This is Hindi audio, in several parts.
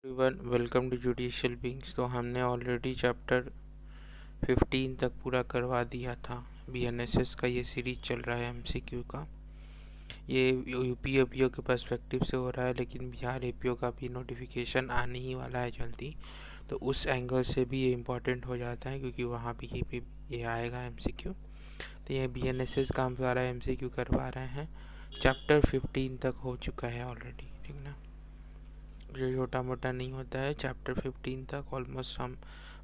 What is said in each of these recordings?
Everyone welcome to judicial beings. तो हमने ऑलरेडी चैप्टर 15 तक पूरा करवा दिया था। बीएनएसएस का ये सीरीज चल रहा है एमसीक्यू का। ये यूपी एपीओ के पर्सपेक्टिव से हो रहा है, लेकिन बिहार एपीओ का भी नोटिफिकेशन आने ही वाला है जल्दी। तो उस एंगल से भी ये इम्पोर्टेंट हो जाता है, क्योंकि वहाँ भी ये आएगा एमसीक्यू। तो ये बीएनएसएस का हम सारा एमसीक्यू करवा रहे हैं। चैप्टर 15 तक हो चुका है ऑलरेडी, ठीक ना। जो छोटा मोटा नहीं होता है। चैप्टर 15 तक ऑलमोस्ट हम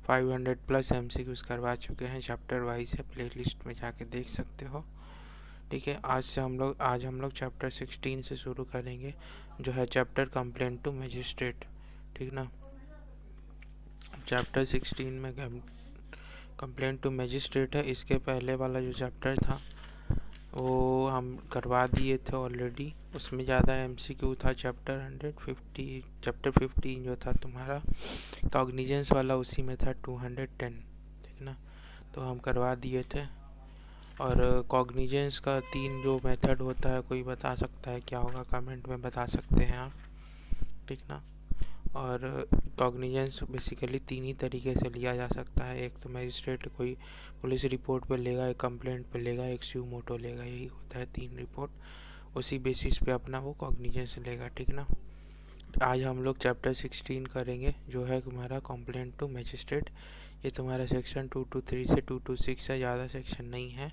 500 प्लस एमसीक्यूज करवा चुके हैं। चैप्टर वाइज है, प्लेलिस्ट में जाके देख सकते हो। ठीक है, आज हम लोग चैप्टर 16 से शुरू करेंगे, जो है चैप्टर कंप्लेंट टू मजिस्ट्रेट। ठीक ना। चैप्टर 16 में कंप्लेंट टू मजिस्ट्रेट है। इसके पहले वाला जो चैप्टर था वो हम करवा दिए थे ऑलरेडी। उसमें ज़्यादा एमसीक्यू था। चैप्टर 15 जो था तुम्हारा कॉग्निजेंस वाला, उसी में था 210। ठीक ना। तो हम करवा दिए थे। और कॉग्निजेंस का 3 जो मेथड होता है, कोई बता सकता है क्या होगा? कमेंट में बता सकते हैं आप। ठीक ना। और कॉग्निजेंस बेसिकली 3 ही तरीके से लिया जा सकता है। एक तो मजिस्ट्रेट कोई पुलिस रिपोर्ट पे लेगा, एक कंप्लेंट पे लेगा, एक स्यू मोटो लेगा। यही होता है 3 रिपोर्ट। उसी बेसिस पे अपना वो कॉग्निजेंस लेगा। ठीक ना। आज हम लोग चैप्टर 16 करेंगे, जो है तुम्हारा कंप्लेंट टू मजिस्ट्रेट। ये तुम्हारा सेक्शन 223 से 226 है। ज़्यादा सेक्शन नहीं है,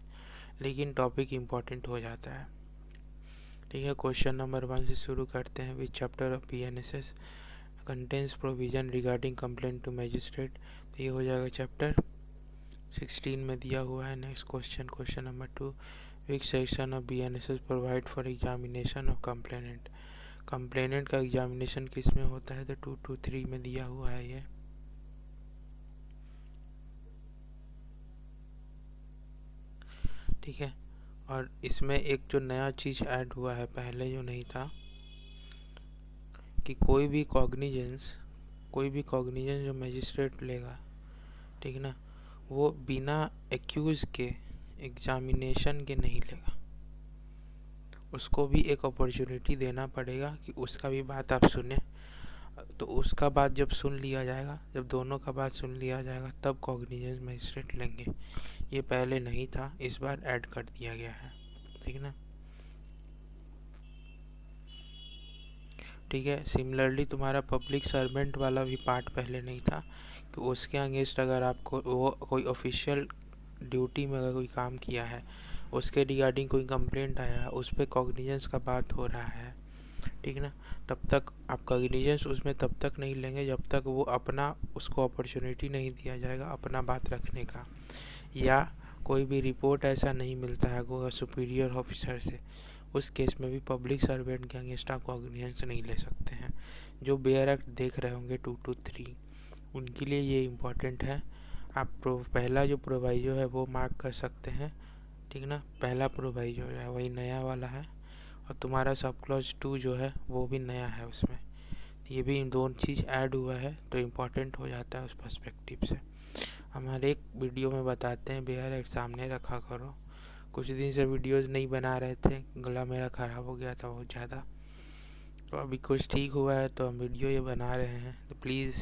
लेकिन टॉपिक इम्पोर्टेंट हो जाता है। ठीक है, क्वेश्चन नंबर 1 से शुरू करते हैं। Which chapter of BNSS contains provision regarding complaint to magistrate. तो ये हो जाएगा चैप्टर 16 में दिया हुआ है। Next question number 2, which section of BNSS provide for examination of complainant. Complainant का एग्जामिनेशन किस में होता है? तो 223 में दिया हुआ है ये। ठीक है, और इसमें एक जो नया चीज़ ऐड हुआ है, पहले जो नहीं था, कि कोई भी कॉग्निजेंस जो मजिस्ट्रेट लेगा, ठीक ना, वो बिना एक्यूज के, एग्जामिनेशन के नहीं लेगा। उसको भी एक अपॉर्चुनिटी देना पड़ेगा कि उसका भी बात आप सुने। तो उसका बात जब सुन लिया जाएगा, जब दोनों का बात सुन लिया जाएगा, तब कॉग्निजेंस मजिस्ट्रेट लेंगे। ये पहले नहीं था, इस बार ऐड कर दिया गया है। ठीक ना। ठीक है, सिमिलरली तुम्हारा पब्लिक सर्वेंट वाला भी पार्ट पहले नहीं था, कि उसके अगेंस्ट अगर आपको वो कोई ऑफिशियल ड्यूटी में अगर कोई काम किया है, उसके रिगार्डिंग कोई कंप्लेंट आया है, उस पर कॉग्निजेंस का बात हो रहा है, ठीक ना, तब तक आप कॉग्निजेंस उसमें तब तक नहीं लेंगे जब तक वो अपना, उसको अपॉर्चुनिटी नहीं दिया जाएगा अपना बात रखने का, या कोई भी रिपोर्ट ऐसा नहीं मिलता है वो सुपीरियर ऑफिसर से। उस केस में भी पब्लिक सर्वेंट के अगेंस्ट आप कॉग्निजेंस नहीं ले सकते हैं। जो बेयर एक्ट देख रहे होंगे 223, उनके लिए ये इम्पोर्टेंट है। आप पहला जो प्रोवाइजो है वो मार्क कर सकते हैं। ठीक ना, पहला प्रोवाइजो जो है वही नया वाला है, और तुम्हारा सब क्लॉज 2 जो है वो भी नया है उसमें। ये भी दोनों चीज़ ऐड हुआ है, तो इम्पोर्टेंट हो जाता है उस पर्सपेक्टिव से। हम हर एक वीडियो में बताते हैं बेयर एक्ट सामने रखा करो। कुछ दिन से वीडियोस नहीं बना रहे थे, गला मेरा ख़राब हो गया था बहुत ज़्यादा। तो अभी कुछ ठीक हुआ है, तो हम वीडियो ये बना रहे हैं। तो प्लीज़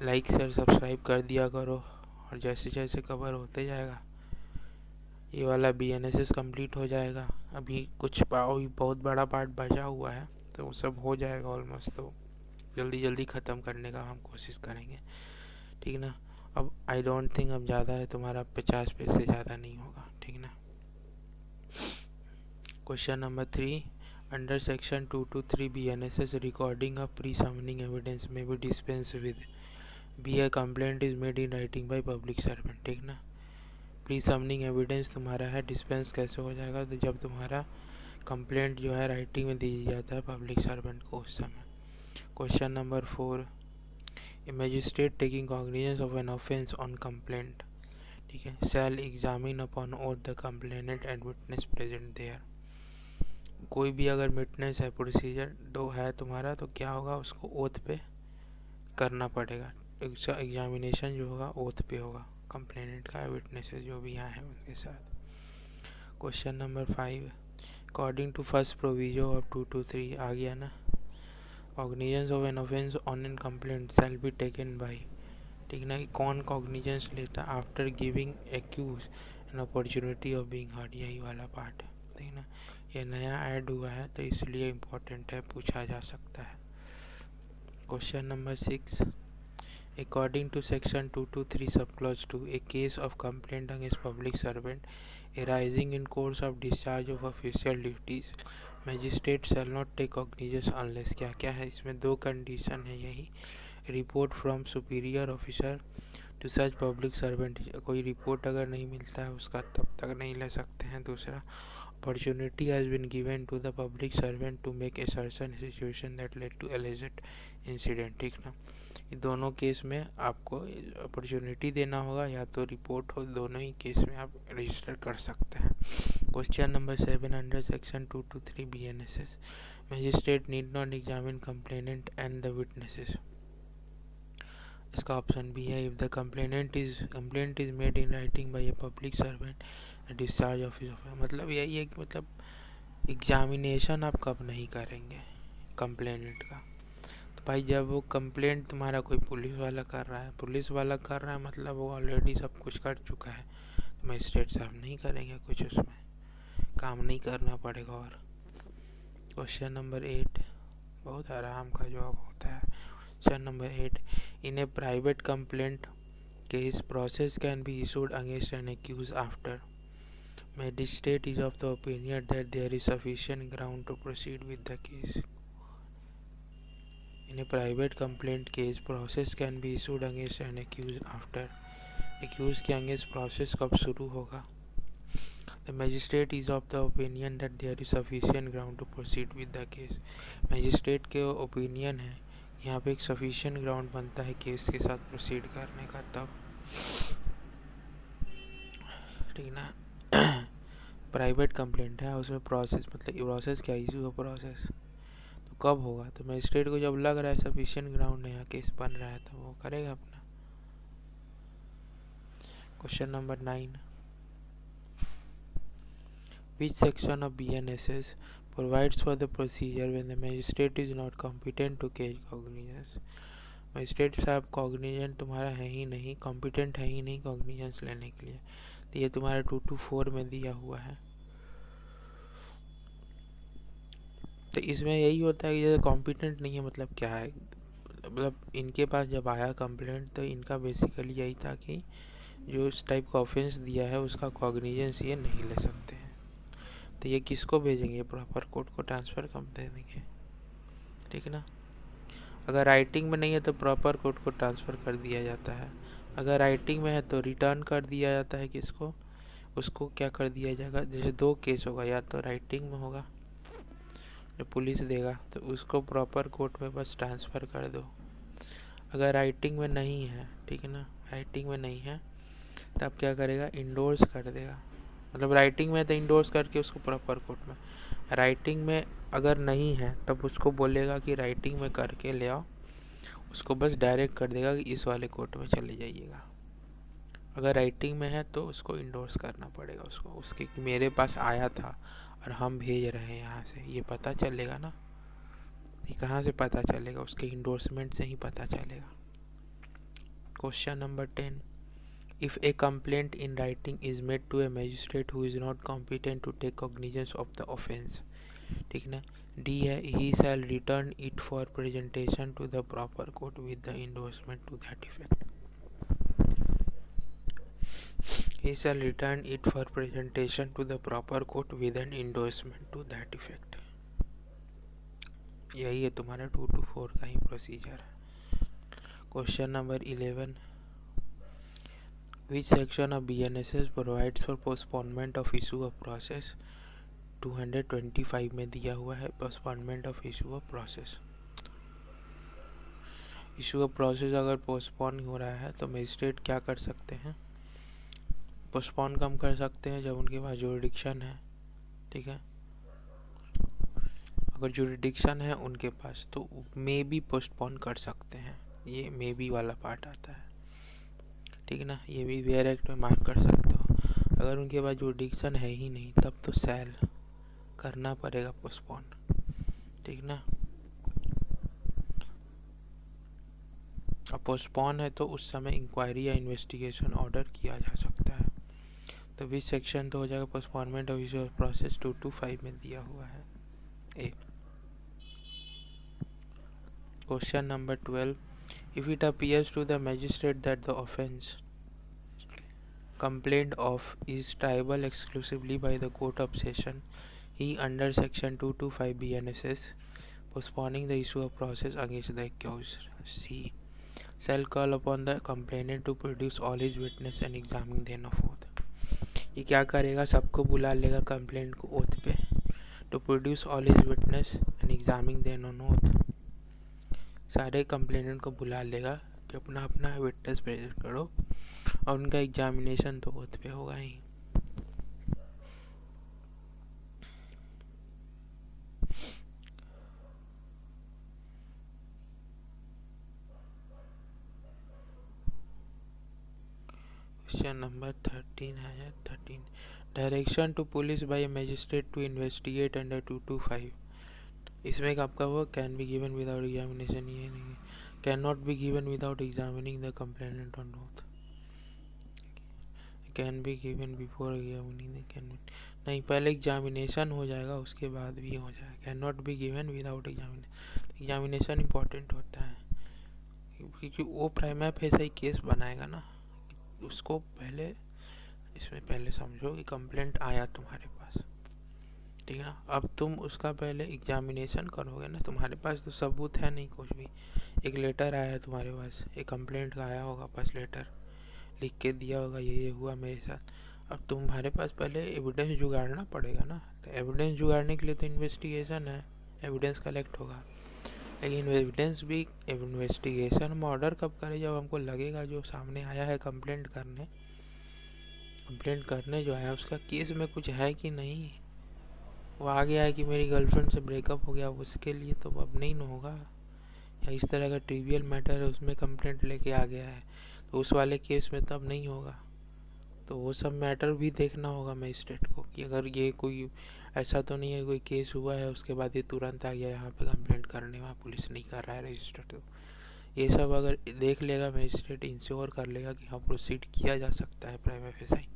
लाइक शेयर सब्सक्राइब कर दिया करो। और जैसे जैसे कवर होते जाएगा, ये वाला बीएनएसएस कंप्लीट हो जाएगा। अभी कुछ बहुत बड़ा पार्ट बचा हुआ है, तो वो सब हो जाएगा ऑलमोस्ट। तो जल्दी जल्दी ख़त्म करने का हम कोशिश करेंगे। ठीक ना। अब आई डोंट थिंक अब ज़्यादा है तुम्हारा, 50 पे से ज़्यादा नहीं होगा। ठीक ना। Question number 3, under section 223 BNSS recording of pre-summoning evidence may be dispensed with be a complaint is made in writing by public servant। ठीक ना। प्री समनिंग एविडेंस तुम्हारा है, डिस्पेंस कैसे हो जाएगा? तो जब तुम्हारा कंप्लेंट जो है राइटिंग में दी जाता है पब्लिक सर्वेंट को, उस समय। Question number 4, a magistrate taking cognizance of an offence on complaint, ठीक है, shall examine upon oath the complainant and witness present there. कोई भी अगर विटनेस है, प्रोसीजर दो है तुम्हारा, तो क्या होगा? उसको ओथ पे करना पड़ेगा। एग्जामिनेशन जो होगा ओथ पे होगा, कंप्लेनेंट का, विटनेसेस जो भी यहाँ हैं उनके साथ। Question number 5, according to first proviso of 223, आ गया ना, cognizance of an offence on an complaint shall be taken by, ठीक ना, कि कौन कॉग्निजेंस लेता after giving accuse an opportunity of being heard, यही वाला पार्ट है, ठीक ना। ये नया ऐड हुआ है तो इसलिए इम्पोर्टेंट है, पूछा जा सकता है। Question number 6, according to section 223 subclause 2, a case of complaint against public servant arising in course of discharge of official duties, magistrate shall not take cognizance unless, क्या क्या है इसमें, दो कंडीशन है यही, report from superior officer to such public servant, कोई रिपोर्ट अगर नहीं मिलता है उसका तब तक नहीं ले सकते हैं। दूसरा, opportunity has been given to the public servant to make assertion situation that led to alleged incident, ठीक ना। दोनों केस में आपको अपॉर्चुनिटी देना होगा या तो रिपोर्ट हो, दोनों ही केस में आप रजिस्टर कर सकते हैं। Question number 7, under section 223 BNSS, magistrate need not examine complainant and the witnesses, इसका ऑप्शन बी है। If the complaint is made in writing by a public servant discharge office, मतलब यही है कि मतलब एग्जामिनेशन आप कब नहीं करेंगे कंप्लेनेंट का, तो भाई जब वो कंप्लेंट तुम्हारा कोई पुलिस वाला कर रहा है, मतलब वो ऑलरेडी सब कुछ कर चुका है, तो मजिस्ट्रेट साहब नहीं करेंगे कुछ, उसमें काम नहीं करना पड़ेगा। और क्वेश्चन नंबर 8 बहुत आराम का जवाब होता है। Question number 8, in a private complaint case process can be issued against an accuse after magistrate is of the opinion that there is sufficient ground to proceed with the case. In a private complaint case, process can be issued against an accused after, accused के against process कब शुरू होगा। The magistrate is of the opinion that there is sufficient ground to proceed with the case. Magistrate के opinion है, यहाँ पे एक sufficient ground बनता है केस के साथ proceed करने का तब, ठीक ना। प्राइवेट कंप्लेंट है, उसमें प्रोसेस मतलब प्रोसेस क्या इशू है, प्रोसेस तो कब होगा, तो मजिस्ट्रेट को जब लग रहा है सफिशिएंट ग्राउंड है, केस बन रहा है, तो वो करेगा अपना। Question number 9, which section of BNSS provides for the procedure when the magistrate is not competent to case cognizance, magistrate साहब कॉग्निजेंट तुम्हारा है ही नहीं, कॉम्पिटेंट है ही नहीं कॉग्निजेंस लेने के लिए, तो ये तुम्हारा 224 में दिया हुआ है। तो इसमें यही होता है कि जैसे कॉम्पिटेंट नहीं है, मतलब क्या है, मतलब इनके पास जब आया कंप्लेंट तो इनका बेसिकली यही था कि जो इस टाइप का ऑफेंस दिया है उसका कॉग्निजेंस ये नहीं ले सकते हैं, तो ये किसको भेजेंगे, प्रॉपर कोर्ट को ट्रांसफ़र कर देंगे, ठीक है ना। अगर राइटिंग में नहीं है तो प्रॉपर कोर्ट को ट्रांसफ़र कर दिया जाता है, अगर राइटिंग में है तो रिटर्न कर दिया जाता है किसको, उसको क्या कर दिया जाएगा, जैसे दो केस होगा, या तो राइटिंग में होगा जो पुलिस देगा तो उसको प्रॉपर कोर्ट में बस ट्रांसफ़र कर दो, अगर राइटिंग में नहीं है, ठीक है ना, राइटिंग में नहीं है तब क्या करेगा, इंडोर्स कर देगा, मतलब राइटिंग में तो इंडोर्स करके उसको प्रॉपर कोर्ट में, राइटिंग में अगर नहीं है तब उसको बोलेगा कि राइटिंग में करके ले आओ, उसको बस डायरेक्ट कर देगा कि इस वाले कोर्ट में चले जाइएगा। अगर राइटिंग में है तो उसको इंडोर्स करना पड़ेगा उसको, उसके कि मेरे पास आया था और हम भेज रहे हैं यहाँ से, ये पता चलेगा ना, ये कहाँ से पता चलेगा, उसके इंडोर्समेंट से ही पता चलेगा। Question number 10, if a complaint in writing is made to a magistrate who is not competent to take cognizance of the offence, ठीक ना, डी है, he shall return it for presentation to the proper court with the endorsement to that effect, he shall return it for presentation to the proper court with an endorsement to that effect, यही है तुम्हारा 224 का ही प्रोसीजर है। Question number 11, which section of BNSS provides for postponement of issue of process, 225 में दिया हुआ है postponement of issue of process, issue of process अगर पोस्टपोन हो रहा है तो मजिस्ट्रेट क्या कर सकते हैं, पोस्टपोन कम कर सकते हैं जब उनके पास जुरिडिक्शन है, ठीक है, अगर जुरिडिक्शन है उनके पास तो मे भी पोस्टपोन कर सकते हैं, ये मे भी वाला पार्ट आता है, ठीक है ना, ये भी वेयर एक्ट में मार्क कर सकते हो। अगर उनके पास जुरिडिक्शन है ही नहीं तब तो सेल करना पड़ेगा पोस्टपोन, ठीक ना। और पोस्टपोन है तो उस समय इंक्वायरी या इन्वेस्टिगेशन ऑर्डर किया जा सकता है। तो विच सेक्शन तो हो जाएगा पोस्टपोनमेंट ऑफ इशू प्रोसेस 225 में दिया हुआ है A. Question number 12, if it appears to the magistrate that the offence complained of is triable exclusively by the court of session, he under section 225 BNSS postponing the issue of process against the accused C shall call upon the complainant to produce all his witness and examine them of oath। ये क्या करेगा, सबको बुला लेगा कंप्लेंट को ओथ पे, to produce all his witness and examine then on oath. सारे कंप्लेनेंट को बुला लेगा कि अपना अपना विटनेस प्रेजेंट करो और उनका एग्जामिनेशन तो ओथ पे होगा ही। क्वेश्चन नंबर 13 है 13, direction to police by magistrate to investigate under 225। इसमें आपका वो can be given without examination, ये नहीं, can not be given without examining the complainant on oath, can be given before examining the कैन नहीं, पहले एग्जामिनेशन हो जाएगा उसके बाद भी हो जाएगा। Can not be given without examination, examination important होता है क्योंकि वो प्राइमा फेसाई केस बनाएगा ना, उसको पहले इसमें पहले समझो कि कंप्लेंट आया तुम्हारे पास, ठीक है ना। अब तुम उसका पहले एग्जामिनेशन करोगे ना, तुम्हारे पास तो सबूत है नहीं कुछ भी, एक लेटर आया है तुम्हारे पास, एक कंप्लेंट का आया होगा बस, लेटर लिख के दिया होगा ये हुआ मेरे साथ। अब तुम्हारे पास पहले एविडेंस जुगाड़ना पड़ेगा ना, तो एविडेंस जुगाड़ने के लिए तो इन्वेस्टिगेशन है, एविडेंस कलेक्ट होगा। लेकिन एविडेंस भी इन्वेस्टिगेशन में ऑर्डर कब करे, जब हमको लगेगा जो सामने आया है कंप्लेंट करने जो आया उसका केस में कुछ है कि नहीं। वो आ गया है कि मेरी गर्लफ्रेंड से ब्रेकअप हो गया, उसके लिए तो अब नहीं ना होगा, या इस तरह का ट्रिवियल मैटर है उसमें कंप्लेंट लेके आ गया है तो उस वाले केस में तब नहीं होगा। तो वो सब मैटर भी देखना होगा मजिस्ट्रेट को कि अगर ये कोई ऐसा तो नहीं है कोई केस हुआ है उसके बाद ये तुरंत आ गया यहाँ पे कंप्लेंट करने, वहाँ पुलिस नहीं कर रहा है रजिस्टर, तो ये सब अगर देख लेगा मजिस्ट्रेट, इंश्योर कर लेगा कि हाँ प्रोसीड किया जा सकता है प्राइमा फेसाई,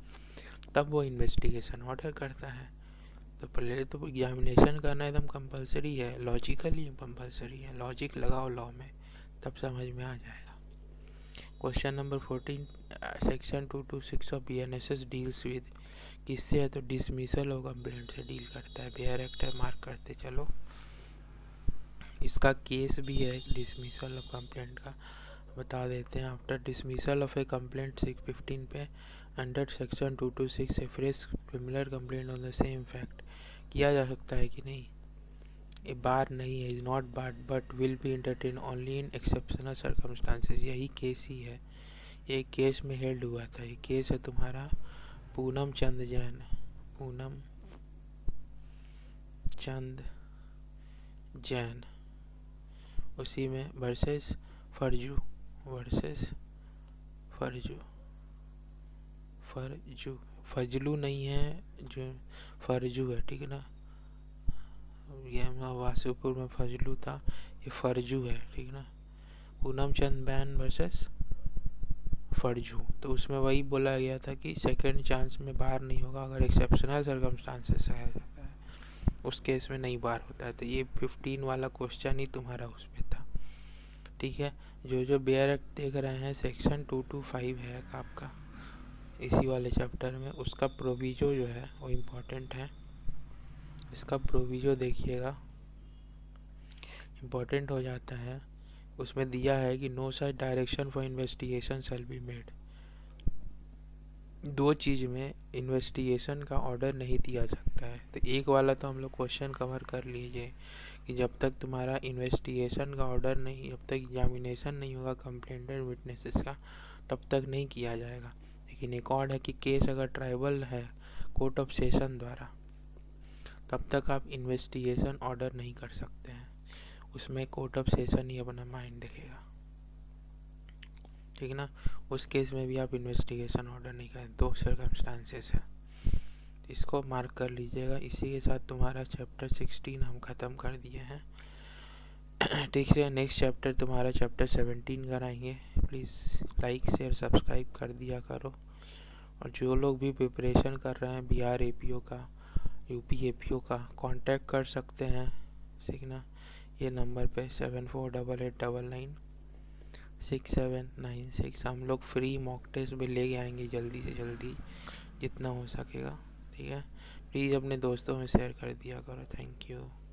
तब वो इन्वेस्टिगेशन ऑर्डर करता है। तो पहले तो एग्जामिनेशन करना एकदम कंपलसरी है, लॉजिकली कंपलसरी है, लॉजिक लगाओ लॉ में तब समझ में आ जाएगा। Question number 14, section 226 of BNSS deals with, किससे है तो डिसमिसल ऑफ कंप्लेंट से डील करता है। बेयर एक्ट है, मार्क करते चलो, इसका केस भी है डिसमिसल ऑफ कंप्लेंट का, बता देते हैं। After dismissal of A complaint 615 पे under section 226 A fresh criminal complaint on the same fact किया जा सकता है कि नहीं। ये बार नहीं है, is not bar but will be entertain only in exceptional circumstances, यही केस ही है, ये केस में हेल्ड हुआ था। ये केस है तुम्हारा पूनम चंद जैन, उसी में वर्सेस फजलू नहीं है, जो फर्जू है, ठीक है ना। ये वासीपुर में फजलू था, ये फर्जू है, ठीक है ना। पूनम चंद बैन वर्सेस फर्जू, तो उसमें वही बोला गया था कि सेकंड चांस में बार नहीं होगा, अगर एक्सेप्शनल सर्कमस्टांसेस है उस केस में नहीं बार होता है। तो ये 15 वाला क्वेश्चन ही तुम्हारा उसमें था, ठीक है। जो बेयर एक्ट देख रहे हैं सेक्शन 225 है आपका इसी वाले चैप्टर में, उसका प्रोविजो जो है वो इम्पोर्टेंट है, इसका प्रोविजो देखिएगा इम्पोर्टेंट हो जाता है। उसमें दिया है कि no such direction for investigation shall be made, दो चीज़ में इन्वेस्टिगेशन का ऑर्डर नहीं दिया सकता है। तो एक वाला तो हम लोग क्वेश्चन कवर कर लीजिए कि जब तक तुम्हारा इन्वेस्टिगेशन का ऑर्डर नहीं, जब तक एग्जामिनेशन नहीं होगा कंप्लेंटेड विटनेसेस का, तब तक नहीं किया जाएगा। लेकिन एक और है कि केस अगर ट्राइबल है कोर्ट ऑफ सेशन द्वारा, तब तक आप इन्वेस्टिगेशन ऑर्डर नहीं कर सकते हैं, उसमें कोर्ट ऑफ सेशन ही अपना माइंड देखेगा, ठीक है ना। उस केस में भी आप इन्वेस्टिगेशन ऑर्डर नहीं करें, दो सर्कमस्टांसेस है, इसको मार्क कर लीजिएगा। इसी के साथ तुम्हारा चैप्टर 16 हम ख़त्म कर दिए हैं। ठीक है, नेक्स्ट चैप्टर तुम्हारा चैप्टर 17 कराएंगे। प्लीज़ लाइक शेयर सब्सक्राइब कर दिया करो। और जो लोग भी प्रिपरेशन कर रहे हैं बिहार एपीओ का, यूपी एपीओ का, कांटेक्ट कर सकते हैं सीखना ये नंबर पे 7488996796। हम लोग फ्री मॉक टेस्ट भी लेके आएंगे जल्दी से जल्दी जितना हो सकेगा। ठीक है, प्लीज़ अपने दोस्तों में शेयर कर दिया करो। Thank you.